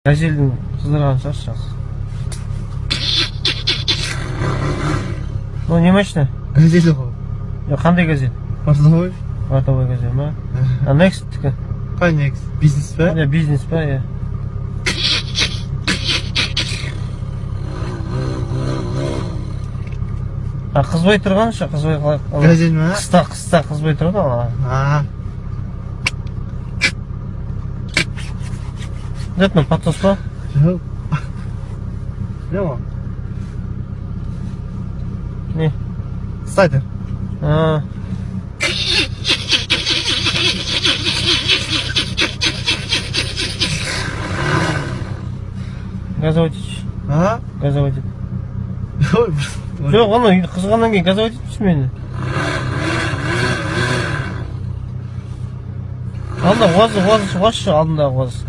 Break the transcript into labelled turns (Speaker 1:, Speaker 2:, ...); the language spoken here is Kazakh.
Speaker 1: Газельдің қыздырған шығар сейчас. Ну, не машина?
Speaker 2: Газель ғой.
Speaker 1: Қандай газель?
Speaker 2: Портовой.
Speaker 1: Портовой газель ма? А Next-тікі?
Speaker 2: Қай Next? Бизнес па?
Speaker 1: Иә, бизнес па, иә. А қызбай тұрған ше, қызбай қалай?
Speaker 2: Газель ма?
Speaker 1: Қыста қызбай тұрған ала. Жетмен подсос па?
Speaker 2: Жоқ. Не ма?
Speaker 1: Не?
Speaker 2: Стартер.
Speaker 1: Газоводитель. Газоводитель. Жоқ, оны қызғаннан кейін газоводитель дейсің мені. Алдында уазы, алдында уаз.